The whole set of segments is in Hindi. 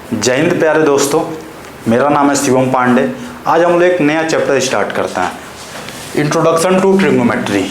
जय हिंद प्यारे दोस्तों, मेरा नाम है शिवम पांडे। आज हम लोग एक नया चैप्टर स्टार्ट करते हैं, इंट्रोडक्शन टू ट्रिग्नोमेट्री।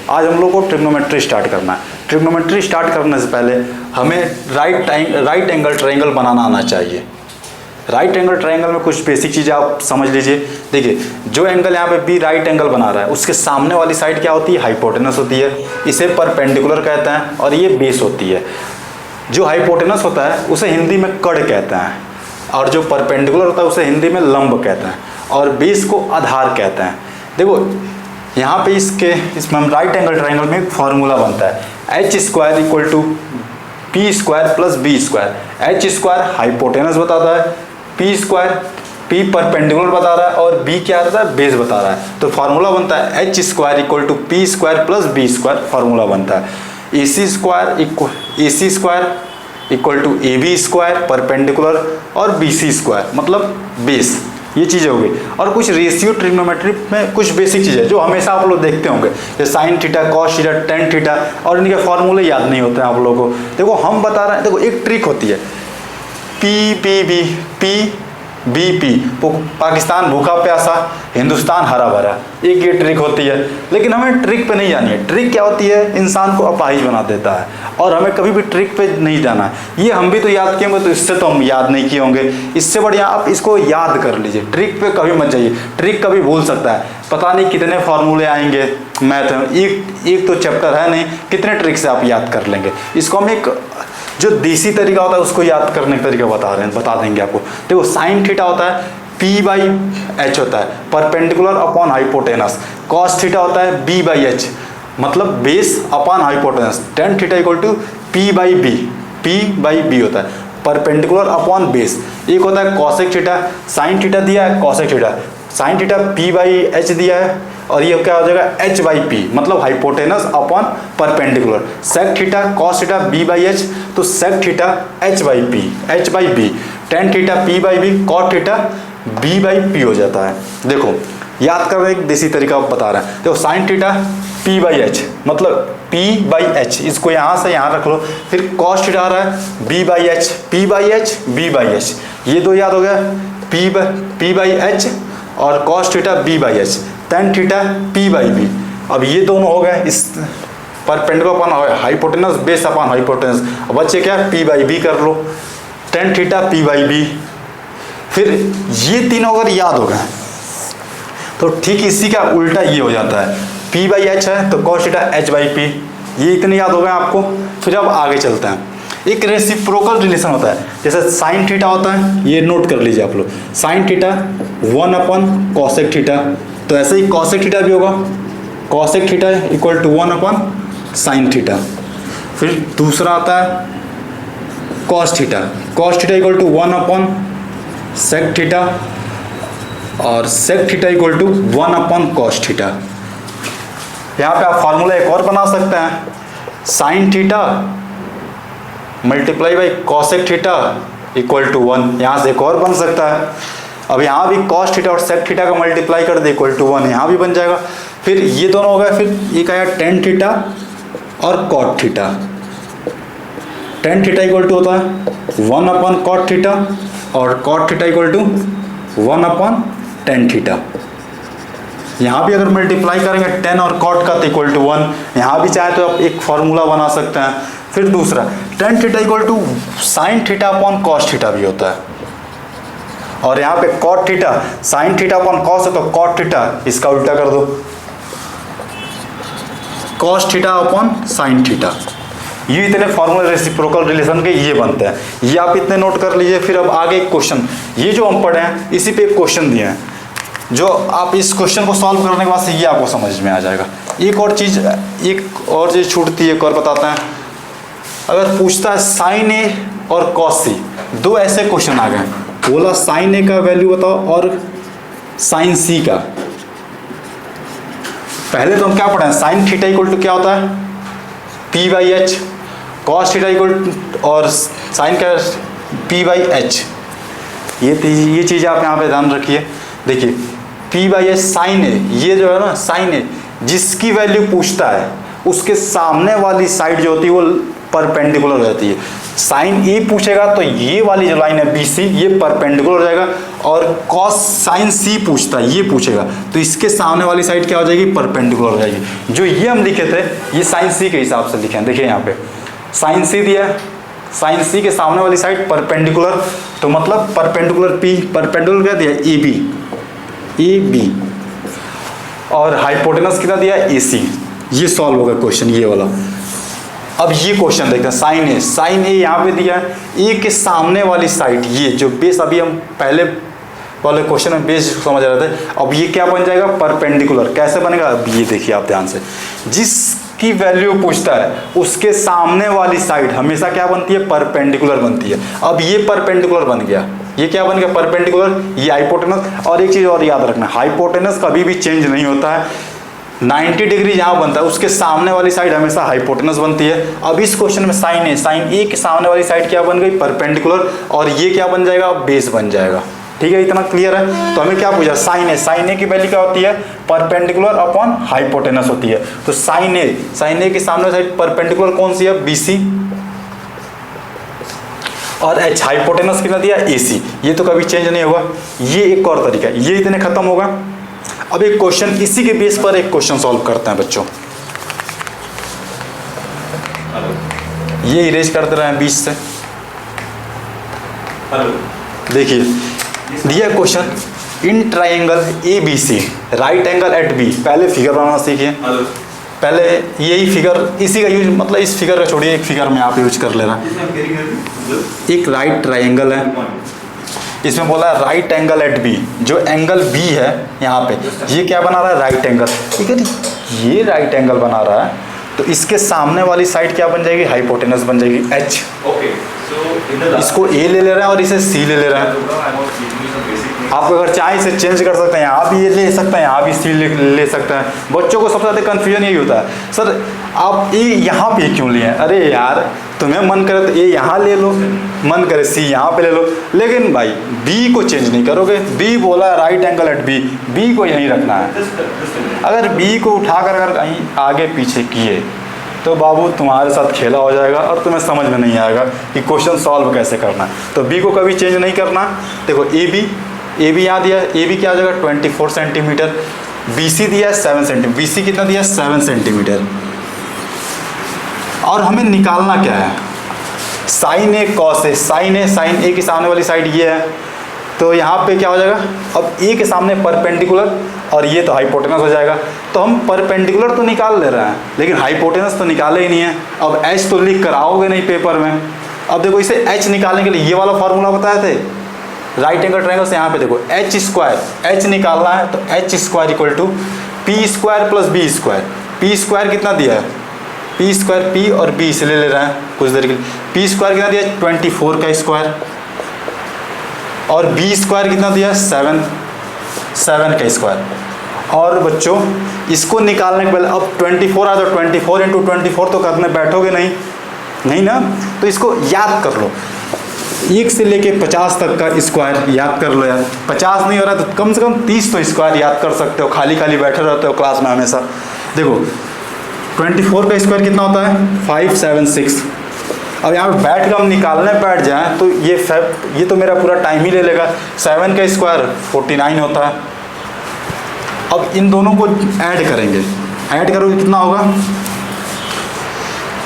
आज हम लोग को ट्रिग्नोमेट्री स्टार्ट करना है। ट्रिग्नोमेट्री स्टार्ट करने से पहले हमें राइट एंगल ट्रायंगल बनाना आना चाहिए। राइट एंगल ट्रायंगल में कुछ बेसिक चीज़ें आप समझ लीजिए। देखिए, जो एंगल यहाँ पे बी राइट एंगल बना रहा है, उसके सामने वाली साइड क्या होती है? हाइपोटेनस होती है। इसे परपेंडिकुलर कहते हैं और ये बेस होती है। जो हाइपोटेनस होता है उसे हिंदी में कड़ कहते हैं, और जो परपेंडिकुलर होता है उसे हिंदी में लंब कहते हैं, और बेस को आधार कहते हैं। देखो यहाँ पे इसमें हम राइट एंगल ट्रायंगल में एक फार्मूला बनता है, H square equal to P square plus B square. H square hypotenuse बताता है, पी स्क्वायर पी परपेंडिकुलर बता रहा है, और बी क्या रहता है? बेस बता रहा है। तो फार्मूला बनता है H square equal to P square plus B square. Formula बनता है A C square equal to A B square perpendicular, और बी सी स्क्वायर मतलब बेस। ये चीज़ें हो गई। और कुछ रेशियो ट्रिग्नोमेट्री में कुछ बेसिक चीज़ें जो हमेशा आप लोग देखते होंगे, जैसे sine theta, cos theta, tan theta, और इनके फॉर्मूले याद नहीं होते हैं आप लोगों को। देखो हम बता रहे हैं, देखो एक ट्रिक होती है, P P B P B P, Pakistan भूखा प्यासा, हिंदुस्तान हरा भरा, एक ये ट्रिक होती है। लेकिन हमें ट्रिक पे नहीं जानी है। ट्रिक क्या होती है? इंसान को अपाहिज बना देता है, और हमें कभी भी ट्रिक पे नहीं जाना है। ये हम भी तो याद किए होंगे, तो इससे तो हम याद नहीं किए होंगे। इससे बढ़िया आप इसको याद कर लीजिए, ट्रिक पे कभी मत जाइए। ट्रिक कभी भूल सकता है, पता नहीं कितने फार्मूले आएंगे मैथ में, एक तो चैप्टर है नहीं, कितने ट्रिक से आप याद कर लेंगे। इसको हम एक जो देसी तरीका होता है उसको याद करने का तरीका बता देंगे आपको। देखो साइन थीटा होता है P बाई एच होता है, perpendicular upon hypotenuse. Cos theta होता है B बाई एच मतलब base upon hypotenuse. Tan theta equal to P by B होता है, परपेंडिकुलर अपॉन बेस। एक होता है कॉसेक थीटा, साइन थीटा दिया है, cosec theta, sine theta P by H दिया है, और ये क्या हो जाएगा? H बाई पी मतलब hypotenuse upon perpendicular. Sec theta cos theta B by H, तो sec theta H by B. Tan theta P by B, cot theta B by P हो जाता है। देखो याद कर रहे हैं, एक देसी तरीका बता रहे हैं। देखो sign theta P by H मतलब P बाई एच, इसको यहाँ से यहाँ रख लो। फिर कॉस थीटा आ रहा है B by H, P by H, B by H, ये दो याद हो गया, P बाई एच और cos theta B by H. Tan theta P by B, अब ये दोनों हो गए इस perpendicular upon hypotenuse, base upon hypotenuse. अब बच्चे क्या? P बाई बी कर लो, tan theta P by B. फिर ये तीनों अगर याद हो गए तो ठीक इसी का उल्टा ये हो जाता है, P बाई एच है तो cos theta H by P. ये इतने याद हो गए आपको। फिर अब आगे चलते हैं। एक रेसिप्रोकल रिलेशन होता है, जैसे साइन थीटा होता है, ये नोट कर लीजिए आप लोग, sine theta 1 upon cosec theta, तो ऐसे ही कॉसेक थीटा भी होगा, cosec theta equal to 1 upon sine theta. फिर दूसरा आता है cos theta equal to 1 upon sec theta, और sec theta equal to 1 upon cos theta. यहाँ पे आप फार्मूला एक और बना सकते हैं, sine theta multiply by cosec theta equal to 1। यहाँ से एक और बन सकता है। अब यहाँ भी कॉस थीटा और सेक थीटा का मल्टीप्लाई कर दे इक्वल टू 1, यहाँ भी बन जाएगा। फिर ये दोनों हो गए। फिर एक आया टेन थीटा और cot theta. Tan theta equal to होता है 1 अपॉन कॉट थीटा, और cot theta equal to 1 upon tan theta. यहाँ भी अगर मल्टीप्लाई करेंगे टेन और कॉट का तो इक्वल टू 1, यहाँ भी चाहे तो आप एक फॉर्मूला बना सकते हैं। फिर दूसरा tan theta equal to sine theta upon cos theta भी होता है, और यहाँ पे cot theta sine theta upon cos है तो कॉट थीटा इसका उल्टा कर दो, cos theta upon sine theta. ये इतने फॉर्मूले रेसिप्रोकल रिलेशन के ये बनते हैं, ये आप इतने नोट कर लीजिए। फिर अब आगे एक क्वेश्चन, ये जो हम पढ़े हैं इसी पे एक क्वेश्चन दिए हैं, जो आप इस क्वेश्चन को सॉल्व करने के बाद से ये आपको समझ में आ जाएगा। एक और चीज़ छूटती है, एक और बताते हैं। अगर पूछता है साइन ए और कॉस सी, दो ऐसे क्वेश्चन आ गए, बोला साइन ए का वैल्यू बताओ और साइन सी का। पहले तो हम क्या पढ़े हैं, साइन थीटा इक्वल टू क्या होता है? P by H, cos theta equal और साइन का P बाई एच। ये चीज़ आप यहाँ पे ध्यान रखिए। देखिए P बाई एच साइन ए, ये जो है ना साइन ए, जिसकी वैल्यू पूछता है उसके सामने वाली साइड जो होती है वो परपेंडिकुलर रहती है। साइन ए पूछेगा तो ये वाली जो लाइन है BC ये परपेंडिकुलर हो जाएगा, और कॉस साइन C पूछता है, ये पूछेगा तो इसके सामने वाली साइड क्या हो जाएगी, परपेंडिकुलर हो जाएगी। जो ये हम लिखे थे ये साइन C के हिसाब से लिखे हैं, देखिए यहाँ पे साइन C दिया है, साइन C के सामने वाली साइड परपेंडिकुलर, तो मतलब परपेंडिकुलर P, परपेंडिकुलर क्या दिया AB, और हाइपोटेनस कितना दिया AC। ये सॉल्व होगा क्वेश्चन ये वाला। अब ये क्वेश्चन देखते हैं, साइन ए यहाँ पे दिया है, ए के सामने वाली साइड ये जो बेस, अभी हम पहले वाले क्वेश्चन में बेस समझ रहे थे, अब ये क्या बन जाएगा, परपेंडिकुलर। कैसे बनेगा, अब ये देखिए आप ध्यान से, जिसकी वैल्यू पूछता है उसके सामने वाली साइड हमेशा क्या बनती है, परपेंडिकुलर बनती है। अब ये परपेंडिकुलर बन गया, ये क्या बन गया, परपेंडिकुलर, ये हाइपोटेनस। और एक चीज़ और याद रखना, हाइपोटेनस कभी भी चेंज नहीं होता है, 90 डिग्री जहाँ बनता है उसके सामने वाली साइड हमेशा हाइपोटेनस बनती है। अब इस क्वेश्चन में साइन ए के सामने वाली साइड क्या बन गई, परपेंडिकुलर, और ये क्या बन जाएगा, बेस बन जाएगा। ठीक है, इतना क्लियर है। तो हमें क्या पूछा, साइन ए की वैल्यू क्या होती है, परपेंडिकुलर अपॉन हाइपोटेनस होती है। तो साइन ए के सामने साइड परपेंडिकुलर कौन सी है, BC, और H हाइपोटेनस कितना दिया, AC। ये तो कभी चेंज नहीं होगा। ये एक और तरीका है, ये इतने खत्म होगा। अब एक क्वेश्चन, इसी के बेस पर एक क्वेश्चन सॉल्व करते हैं बच्चों। ये इरेज करते रहे हैं बीच से। देखिए दिया question, in triangle ABC right angle at B। पहले फिगर बनाना सीखिए, पहले यही फिगर, इसी का यूज, मतलब इस फिगर का छोड़िए, एक फिगर में आप यूज कर ले रहा है। एक राइट ट्राइंगल है, इसमें बोला है राइट एंगल एट B, जो एंगल B है यहाँ पे, ये क्या बना रहा है, राइट एंगल। ठीक है, ये राइट एंगल बना रहा है, तो इसके सामने वाली साइड क्या बन जाएगी, हाइपोटेनस बन जाएगी H। इसको A ले रहे हैं और इसे C ले रहे हैं। आप अगर चाहे इसे चेंज कर सकते हैं, यहाँ भी ये ले सकते हैं, यहाँ भी C ले सकते हैं। बच्चों को सबसे ज़्यादा कन्फ्यूजन यही होता है, सर आप A यहाँ पे क्यों लिए हैं। अरे यार, तुम्हें मन करे तो A यहाँ ले लो, मन करे C यहाँ पे ले लो, लेकिन भाई B को चेंज नहीं करोगे। B बोला है राइट एंगल एट B को यहीं रखना है। अगर B को उठा कर अगर कहीं आगे पीछे किए तो बाबू तुम्हारे साथ खेला हो जाएगा और तुम्हें समझ में नहीं आएगा कि क्वेश्चन सॉल्व कैसे करना है। तो B को कभी चेंज नहीं करना। देखो AB यहाँ दिया है, AB क्या आ जाएगा, 24 सेंटीमीटर। BC दिया है 7 सेंटीमीटर, BC कितना दिया है, 7 सेंटीमीटर। और हमें निकालना क्या है, sign A cos A. Sign ए के सामने वाली साइड ये है, तो यहाँ पे क्या हो जाएगा, अब A के सामने परपेंडिकुलर, और ये तो हाइपोटेनस हो जाएगा। तो हम परपेंडिकुलर तो निकाल ले रहे हैं, लेकिन हाइपोटेनस तो निकाले ही नहीं है। अब H तो लिख कर आओगे नहीं पेपर में। अब देखो, इसे H निकालने के लिए ये वाला फार्मूला बताए थे, राइट एंगल ट्रायंगल से। यहाँ पे देखो H स्क्वायर, H निकालना है तो H square equal to P square plus B square. P square कितना दिया है, P स्क्वायर, P और B से ले रहे हैं कुछ देर के लिए। P स्क्वायर कितना दिया है, 24 का स्क्वायर, और B स्क्वायर कितना दिया है, 7 का स्क्वायर। और बच्चों इसको निकालने के पहले, अब 24 आया तो 24 इंटू 24 तो करने बैठोगे नहीं ना, तो इसको याद कर लो। 1 से लेके 50 तक का स्क्वायर याद कर लो यार। 50 नहीं हो रहा तो कम से कम 30 तो स्क्वायर याद कर सकते हो, खाली बैठे रहते हो क्लास में हमेशा। देखो 24 का स्क्वायर कितना होता है, 576। अब यहाँ पे बैठ कर हम निकालने बैठ जाएं तो ये तो मेरा पूरा टाइम ही ले लेगा। 7 का स्क्वायर 49 होता है। अब इन दोनों को ऐड करेंगे, ऐड करोगे कितना होगा,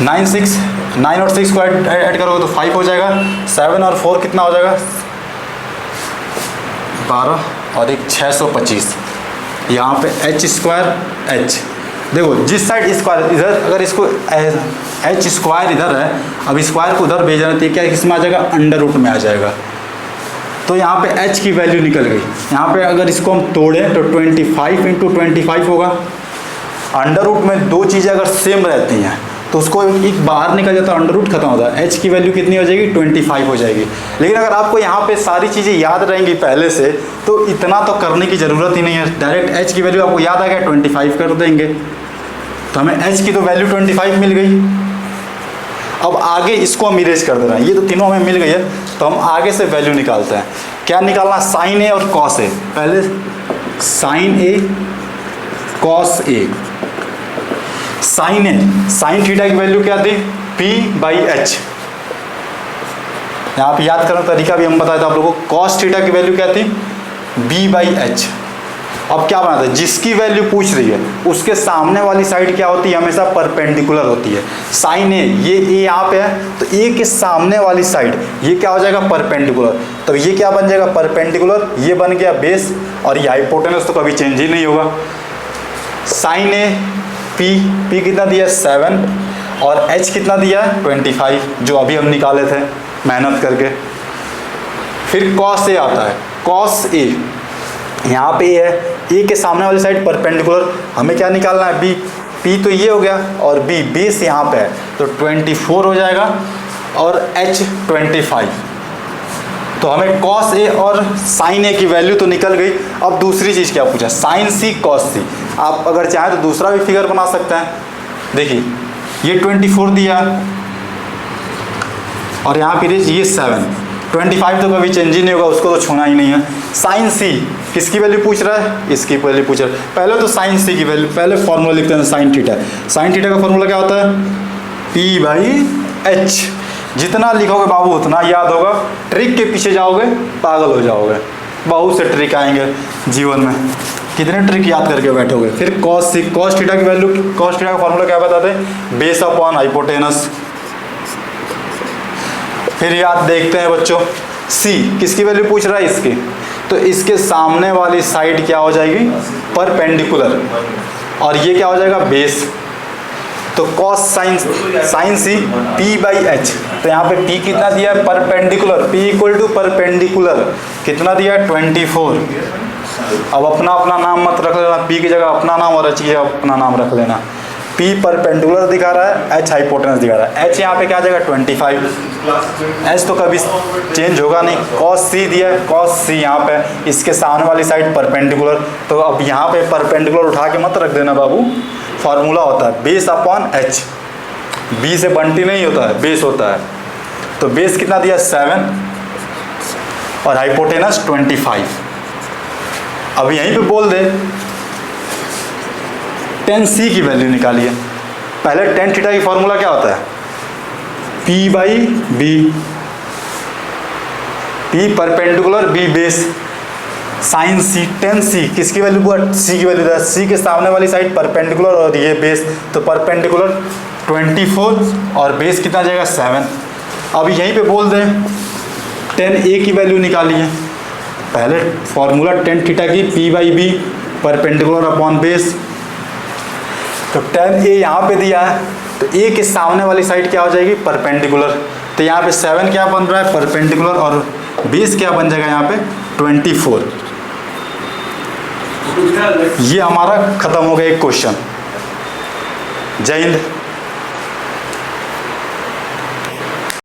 9 और 6 को ऐड करोगे तो 5 हो जाएगा। 7 और 4 कितना हो जाएगा, 12 और एक 625। यहाँ पे H स्क्वायर H। देखो जिस साइड स्क्वायर इधर, अगर इसको H स्क्वायर इधर है, अब स्क्वायर को उधर भेजना तो क्या इसमें आ जाएगा, अंडर रूट में आ जाएगा। तो यहाँ पे H की वैल्यू निकल गई। यहाँ पे अगर इसको हम तोड़ें तो 25 इंटू 25 होगा। अंडर रूट में दो चीज़ें अगर सेम रहती हैं तो उसको एक बाहर निकल जाता है, अंडर रूट खत्म होता है। H की वैल्यू कितनी हो जाएगी, 25 हो जाएगी। लेकिन अगर आपको यहाँ पे सारी चीज़ें याद रहेंगी पहले से तो इतना तो करने की ज़रूरत ही नहीं है। डायरेक्ट H की वैल्यू आपको याद आ गया, 25 कर देंगे तो हमें H की तो वैल्यू 25 मिल गई। अब आगे इसको हम इरेज कर दे रहे हैं, ये तो तीनों हमें मिल गई है, तो हम आगे से वैल्यू निकालते हैं। क्या निकालना, साइन ए और कॉस ए। पहले sign A cos A. Sign A, sine theta की वैल्यू क्या थी, P/H। यहाँ पे याद करने का तरीका भी हम बताए थे आप लोगों को। कॉस थीटा की वैल्यू क्या थी, b/h। अब क्या बनाते हैं, जिसकी वैल्यू पूछ रही है उसके सामने वाली साइड क्या होती है, हमेशा परपेंडिकुलर होती है। साइन ए, ये ए यहाँ पे है तो ए के सामने वाली साइड ये क्या हो जाएगा, परपेंडिकुलर। तो ये क्या बन जाएगा, परपेंडिकुलर, ये बन गया बेस, और ये हाइपोटेनस तो कभी चेंज ही नहीं होगा। साइन ए पी कितना दिया 7 और एच कितना दिया 25, जो अभी हम निकाले थे मेहनत करके। फिर कॉस ए आता है, कॉस ए यहाँ पे है, ए के सामने वाली साइड परपेंडिकुलर, हमें क्या निकालना है, बी। पी तो ये हो गया और बी बेस यहाँ पे है तो 24 हो जाएगा और एच 25। तो हमें कॉस ए और साइन ए की वैल्यू तो निकल गई। अब दूसरी चीज़ क्या पूछा, साइन सी कॉस सी। आप अगर चाहें तो दूसरा भी फिगर बना सकते हैं। देखिए ये 24 दिया और यहाँ पे ये 7, 25 तो कभी चेंज ही नहीं होगा, उसको तो छूना ही नहीं है। साइन सी किसकी वैल्यू पूछ रहा है, इसकी वैल्यू पूछ रहा है। पहले तो साइन सी की वैल्यू, पहले फॉर्मूला लिखते हैं साइन थीटा। साइन थीटा का फॉर्मूला क्या होता है, p/h। जितना लिखोगे बाबू उतना याद होगा, ट्रिक के पीछे जाओगे पागल हो जाओगे। बहुत से ट्रिक आएंगे जीवन में, कितने ट्रिक याद करके बैठोगे। फिर कॉस सी, कॉस थीटा की वैल्यू, कॉस थीटा का फॉर्मूला क्या बताते हैं, बेस अपॉन हाइपोटेनस। फिर याद देखते हैं बच्चों, सी किसकी वैल्यू पूछ रहा है, इसकी, तो इसके सामने वाली साइड क्या हो जाएगी, परपेंडिकुलर, और ये क्या हो जाएगा, बेस। तो कॉस साइन सी p/h। तो यहाँ पे p कितना दिया है, परपेंडिकुलर, p = परपेंडिकुलर कितना दिया है 24। अब अपना अपना नाम मत रख लेना, p की जगह अपना नाम और h की जगह अपना नाम रख लेना। p परपेंडिकुलर दिखा रहा है, h हाइपोटेनस दिखा रहा है। h यहाँ पे क्या आ जाएगा 25, h तो कभी चेंज होगा नहीं। cos c दिया है, cos c यहाँ पे इसके सामने वाली साइड परपेंडिकुलर। तो अब यहाँ पे परपेंडिकुलर उठा के मत रख देना बाबू, फॉर्मूला होता है बेस अपॉन h। b से बंटी नहीं होता है, बेस होता है। तो बेस कितना दिया 7 और हाइपोटेनस 25। अब यहीं पे बोल दे tan c की वैल्यू निकालिए। पहले tan थीटा की फॉर्मूला क्या होता है, p/b, p perpendicular, b base. Sine C, tan c किसकी वैल्यू, c की वैल्यू, c के सामने वाली साइड परपेंडिकुलर और ये बेस, तो परपेंडिकुलर 24 और बेस कितना जाएगा 7। अब यहीं पे बोल दें tan a की वैल्यू निकालिए। पहले फॉर्मूला tan थीटा की p/b परपेंडिकुलर अपॉन बेस। तो tan a यहाँ पे दिया है तो a के सामने वाली साइड क्या हो जाएगी, परपेंडिकुलर। तो यहाँ पे 7 क्या बन रहा है, परपेंडिकुलर, और बेस क्या बन जाएगा यहाँ पे 24। ये हमारा खत्म हो गया एक क्वेश्चन। जय हिंद।